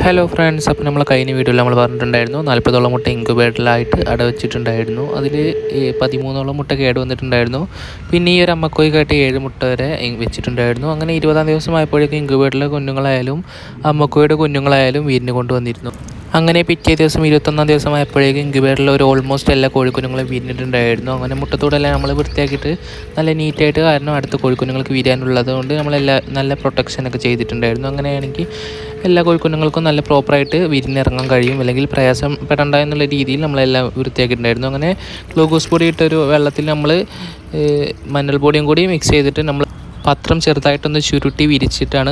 Hello friends, അപ്പോൾ നമ്മൾ കഴിഞ്ഞ വീഡിയോയിൽ നമ്മൾ പറഞ്ഞിട്ടുണ്ടായിരുന്നു 40ഓളം മുട്ട ഇൻക്യുബേറ്ററിലായിട്ട് അടവച്ചിട്ടുണ്ടായിരുന്നു. അതിൽ 13ഓളം മുട്ട കേട് വന്നിട്ടുണ്ടായിരുന്നു. പിന്നെ ഈ ഒരു അമ്മക്കോയ്ക്കായിട്ട് 7 മുട്ട വരെ വെച്ചിട്ടുണ്ടായിരുന്നു. അങ്ങനെ 20-ാം ദിവസമായപ്പോഴേക്കും ഇൻക്യുബേറ്ററിലെ കുഞ്ഞുങ്ങളായാലും അമ്മക്കോയുടെ കുഞ്ഞുങ്ങളായാലും വീടിന് കൊണ്ടുവന്നിരുന്നു. അങ്ങനെ പിറ്റേ ദിവസം 21-ാം ദിവസമായപ്പോഴേക്കും ഇൻക്യുബേറ്ററിൽ ഒരു ഓൾമോസ്റ്റ് എല്ലാ കോഴിക്കുഞ്ഞുങ്ങളും വിരിഞ്ഞിട്ടുണ്ടായിരുന്നു. അങ്ങനെ മുട്ടത്തോടെല്ലാം നമ്മൾ വൃത്തിയാക്കിയിട്ട് നല്ല നീറ്റായിട്ട്, കാരണം അടുത്ത കോഴിക്കുഞ്ഞുങ്ങൾക്ക് വിരിയാനുള്ളത് കൊണ്ട് നല്ല പ്രൊട്ടക്ഷനൊക്കെ ചെയ്തിട്ടുണ്ടായിരുന്നു. അങ്ങനെയാണെങ്കിൽ എല്ലാ കോഴിക്കുഞ്ഞുങ്ങൾക്കും നല്ല പ്രോപ്പറായിട്ട് വിരിഞ്ഞിറങ്ങാൻ കഴിയും, അല്ലെങ്കിൽ പ്രയാസപ്പെടേണ്ട എന്നുള്ള രീതിയിൽ നമ്മളെല്ലാം വൃത്തിയാക്കിയിട്ടുണ്ടായിരുന്നു. അങ്ങനെ ഗ്ലൂക്കോസ് പൊടി ഇട്ടൊരു വെള്ളത്തിൽ നമ്മൾ മഞ്ഞൾപ്പൊടിയും കൂടി മിക്സ് ചെയ്തിട്ട് നമ്മൾ പത്രം ചെറുതായിട്ടൊന്ന് ചുരുട്ടി വിരിച്ചിട്ടാണ്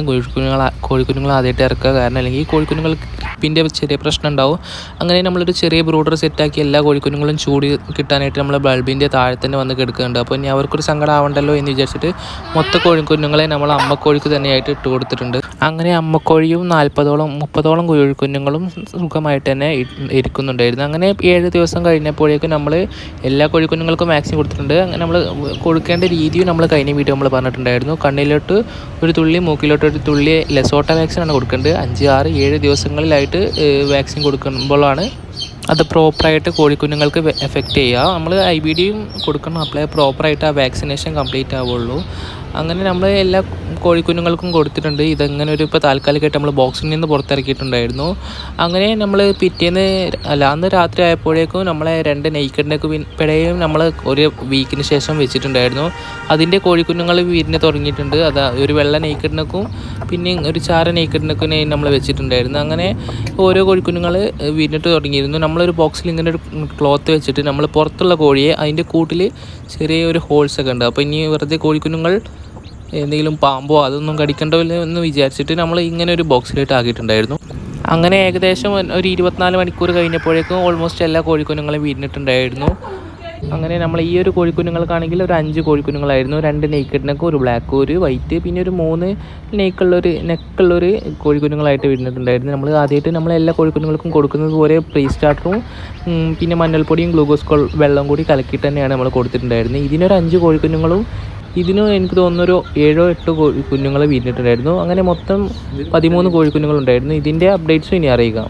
കോഴിക്കുഞ്ഞുങ്ങൾ ആദ്യമായിട്ട് ഇറക്കുക. കാരണം അല്ലെങ്കിൽ കോഴിക്കുഞ്ഞുങ്ങൾക്ക് ഗ്രിപ്പിൻ്റെ ചെറിയ പ്രശ്നം ഉണ്ടാവും. അങ്ങനെ നമ്മളൊരു ചെറിയ ബ്രൂഡർ സെറ്റാക്കി എല്ലാ കോഴിക്കുഞ്ഞുങ്ങളും ചൂട് കിട്ടാനായിട്ട് നമ്മൾ ബൾബിൻ്റെ താഴെ തന്നെ വന്ന് കിടക്കുന്നുണ്ട്. അപ്പോൾ ഇനി അവർക്കൊരു സങ്കടം ആവണ്ടല്ലോ എന്ന് വിചാരിച്ചിട്ട് മൊത്ത കോഴിക്കുഞ്ഞുങ്ങളെ നമ്മൾ അമ്മക്കോഴിക്ക് തന്നെയായിട്ട് ഇട്ട് കൊടുത്തിട്ടുണ്ട്. അങ്ങനെ അമ്മക്കോഴിയും 30ഓളം കോഴിക്കുഞ്ഞുങ്ങളും സുഖമായിട്ട് തന്നെ ഇരിക്കുന്നുണ്ടായിരുന്നു. അങ്ങനെ 7 ദിവസം കഴിഞ്ഞപ്പോഴേക്കും നമ്മൾ എല്ലാ കോഴിക്കുഞ്ഞുങ്ങൾക്കും വാക്സിൻ കൊടുത്തിട്ടുണ്ട്. അങ്ങനെ നമ്മൾ കൊടുക്കേണ്ട രീതിയും നമ്മൾ കഴിഞ്ഞ വീഡിയോ നമ്മൾ പറഞ്ഞിട്ടുണ്ടായിരുന്നു. കണ്ണിലോട്ട് ഒരു തുള്ളി, മൂക്കിലോട്ട് ഒരു തുള്ളി ലെസോട്ട വാക്സിനാണ് കൊടുക്കേണ്ടത്. 5, 6, 7 ദിവസങ്ങളിലായിട്ട് വാക്സിൻ കൊടുക്കുമ്പോഴാണ് അത് പ്രോപ്പറായിട്ട് കോഴിക്കുഞ്ഞുങ്ങൾക്ക് എഫക്റ്റ് ചെയ്യുക. നമ്മൾ IBDയും കൊടുക്കണം, അപ്പോഴേ പ്രോപ്പറായിട്ട് ആ വാക്സിനേഷൻ കംപ്ലീറ്റ് ആവുള്ളൂ. അങ്ങനെ നമ്മൾ എല്ലാ കോഴിക്കുഞ്ഞുങ്ങൾക്കും കൊടുത്തിട്ടുണ്ട്. ഇതങ്ങനെ ഇപ്പോൾ താൽക്കാലികമായിട്ട് നമ്മൾ ബോക്സിൽ നിന്ന് പുറത്തിറക്കിയിട്ടുണ്ടായിരുന്നു. അങ്ങനെ നമ്മൾ അന്ന് രാത്രി ആയപ്പോഴേക്കും നമ്മളെ 2 നെയ്ക്കഡിനൊക്കെ പിടയും നമ്മൾ ഒരു വീക്കിന് ശേഷം വെച്ചിട്ടുണ്ടായിരുന്നു. അതിൻ്റെ കോഴിക്കുഞ്ഞുങ്ങൾ വിരിഞ്ഞ് തുടങ്ങിയിട്ടുണ്ട്. അത് ഒരു വെള്ള നെയ്ക്കഡിനൊക്കും പിന്നെ ഒരു ചാര നെയ്ക്കഡിനൊക്കെ നമ്മൾ വെച്ചിട്ടുണ്ടായിരുന്നു. അങ്ങനെ ഓരോ കോഴിക്കുഞ്ഞുങ്ങൾ വിരിഞ്ഞിട്ട് തുടങ്ങിയിരുന്നു. നമ്മളൊരു ബോക്സിൽ ഇങ്ങനെ ഒരു ക്ലോത്ത് വെച്ചിട്ട് നമ്മൾ പുറത്തുള്ള കോഴിയെ അതിൻ്റെ കൂട്ടിൽ ചെറിയൊരു ഹോൾസൊക്കെ ഉണ്ട്. അപ്പോൾ ഇനി വെറുതെ കോഴിക്കുഞ്ഞുങ്ങൾ എന്തെങ്കിലും പാമ്പോ അതൊന്നും കടിക്കണ്ടല്ലോ എന്ന് വിചാരിച്ചിട്ട് നമ്മൾ ഇങ്ങനെ ഒരു ബോക്സിലിട്ട് ആക്കിയിട്ടുണ്ടായിരുന്നു. അങ്ങനെ ഏകദേശം ഒരു 24 മണിക്കൂർ കഴിഞ്ഞപ്പോഴേക്കും ഓൾമോസ്റ്റ് എല്ലാ കോഴിക്കുഞ്ഞുങ്ങളും വിരിഞ്ഞിട്ടുണ്ടായിരുന്നു. അങ്ങനെ നമ്മൾ ഈ ഒരു കോഴിക്കുഞ്ഞുങ്ങൾക്കാണെങ്കിൽ ഒരു 5 കോഴിക്കുഞ്ഞുങ്ങളായിരുന്നു. 2 നെയ്ക്കഡിനൊക്കെ, ഒരു ബ്ലാക്ക്, ഒരു വൈറ്റ്, പിന്നെ ഒരു 3 നെക്കുള്ളൊരു കോഴിക്കുഞ്ഞുങ്ങളായിട്ട് വിരിഞ്ഞിട്ടുണ്ടായിരുന്നു. നമ്മൾ ആദ്യമായിട്ട് എല്ലാ കോഴിക്കുഞ്ഞുങ്ങൾക്കും കൊടുക്കുന്നത് പോലെ പ്രീ സ്റ്റാർട്ടറും പിന്നെ മഞ്ഞൾപ്പൊടിയും ഗ്ലൂക്കോസ് വെള്ളം കൂടി കലക്കിയിട്ട് തന്നെയാണ് നമ്മൾ കൊടുത്തിട്ടുണ്ടായിരുന്നത്. ഇതിനൊരു 5 കോഴിക്കുഞ്ഞുങ്ങളും ഇതിനും എനിക്ക് തോന്നുന്നു ഒരു 7 8 കുഞ്ഞുങ്ങൾ വിരിഞ്ഞിട്ടുണ്ടായിരുന്നു. അങ്ങനെ മൊത്തം 13 കോഴിക്കുഞ്ഞുങ്ങളുണ്ടായിരുന്നു. ഇതിൻ്റെ അപ്ഡേറ്റ്സും ഇനി അറിയിക്കാം.